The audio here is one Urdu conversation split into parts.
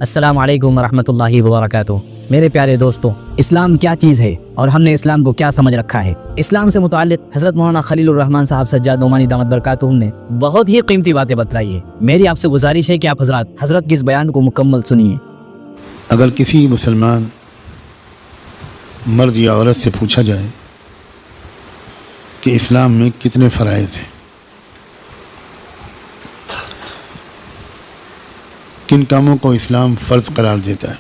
السلام علیکم ورحمۃ اللہ وبرکاتہ۔ میرے پیارے دوستو، اسلام کیا چیز ہے اور ہم نے اسلام کو کیا سمجھ رکھا ہے؟ اسلام سے متعلق حضرت مولانا خلیل الرحمن صاحب سجاد نعمانی دامت برکاتہم نے بہت ہی قیمتی باتیں بتلائی ہے۔ میری آپ سے گزارش ہے کہ آپ حضرت کی اس بیان کو مکمل سنیے۔ اگر کسی مسلمان مرد یا عورت سے پوچھا جائے کہ اسلام میں کتنے فرائض ہیں، کن کاموں کو اسلام فرض قرار دیتا ہے،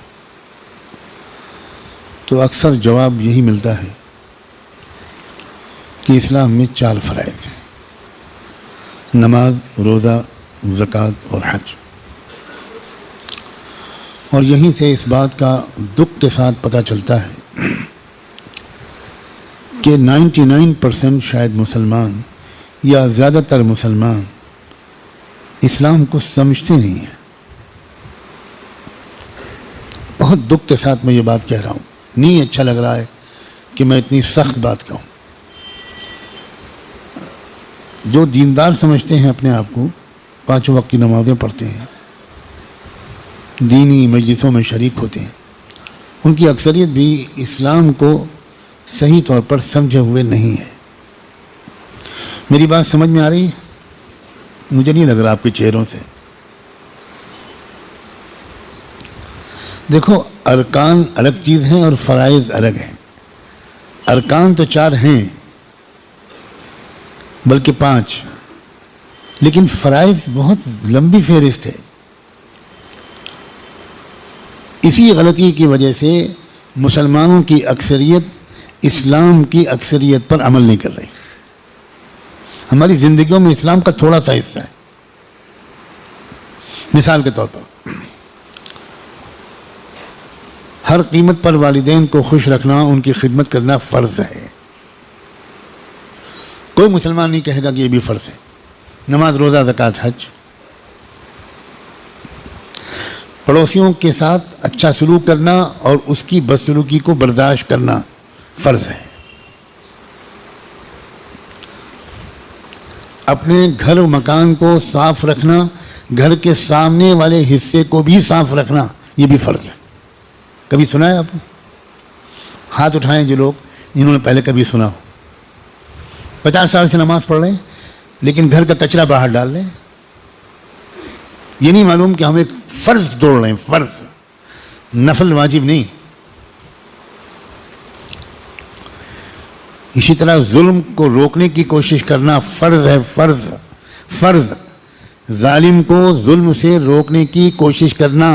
تو اکثر جواب یہی ملتا ہے کہ اسلام میں 4 فرائض ہیں: نماز، روزہ، زکوٰۃ اور حج۔ اور یہیں سے اس بات کا دکھ کے ساتھ پتہ چلتا ہے کہ 99% شاید مسلمان یا زیادہ تر مسلمان اسلام کو سمجھتے نہیں ہیں۔ بہت دکھ کے ساتھ میں یہ بات کہہ رہا ہوں، نہیں اچھا لگ رہا ہے کہ میں اتنی سخت بات کہوں۔ جو دیندار سمجھتے ہیں اپنے آپ کو، 5 وقت کی نمازیں پڑھتے ہیں، دینی مجلسوں میں شریک ہوتے ہیں، ان کی اکثریت بھی اسلام کو صحیح طور پر سمجھے ہوئے نہیں ہے۔ میری بات سمجھ میں آ رہی ہے؟ مجھے نہیں لگ رہا آپ کے چہروں سے۔ دیکھو، ارکان الگ چیز ہیں اور فرائض الگ ہیں۔ ارکان تو 4 ہیں، بلکہ 5، لیکن فرائض بہت لمبی فہرست ہے۔ اسی غلطی کی وجہ سے مسلمانوں کی اکثریت اسلام کی اکثریت پر عمل نہیں کر رہی۔ ہماری زندگیوں میں اسلام کا تھوڑا سا حصہ ہے۔ مثال کے طور پر، ہر قیمت پر والدین کو خوش رکھنا، ان کی خدمت کرنا فرض ہے۔ کوئی مسلمان نہیں کہے گا کہ یہ بھی فرض ہے۔ نماز، روزہ، زکوٰۃ، حج۔ پڑوسیوں کے ساتھ اچھا سلوک کرنا اور اس کی بدسلوکی کو برداشت کرنا فرض ہے۔ اپنے گھر و مکان کو صاف رکھنا، گھر کے سامنے والے حصے کو بھی صاف رکھنا، یہ بھی فرض ہے۔ کبھی سنا ہے آپ نے؟ ہاتھ اٹھائیں جو لوگ انہوں نے پہلے کبھی سنا ہو۔ 50 سال سے نماز پڑھ رہے ہیں لیکن گھر کا کچرا باہر ڈال رہے ہیں۔ یہ نہیں معلوم کہ ہم ایک فرض توڑ رہے ہیں، فرض، نفل واجب نہیں۔ اسی طرح ظلم کو روکنے کی کوشش کرنا فرض ہے، فرض فرض۔ ظالم کو ظلم سے روکنے کی کوشش کرنا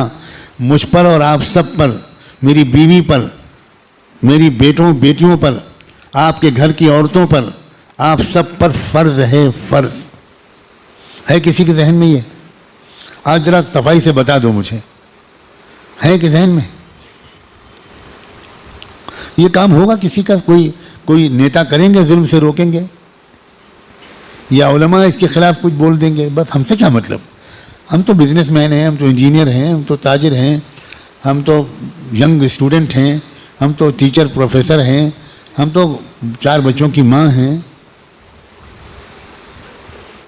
مجھ پر اور آپ سب پر، میری بیوی پر، میری بیٹیوں پر، آپ کے گھر کی عورتوں پر، آپ سب پر فرض ہے، فرض ہے۔ کسی کے ذہن میں یہ؟ آج ذرا صفائی سے بتا دو مجھے، ہے کہ ذہن میں یہ کام ہوگا؟ کسی کا کوئی نیتا کریں گے، ظلم سے روکیں گے، یا علماء اس کے خلاف کچھ بول دیں گے؟ بس ہم سے کیا مطلب؟ ہم تو بزنس مین ہیں، ہم تو انجینئر ہیں، ہم تو تاجر ہیں، ہم تو ینگ اسٹوڈنٹ ہیں، ہم تو ٹیچر پروفیسر ہیں، ہم تو 4 بچوں کی ماں ہیں۔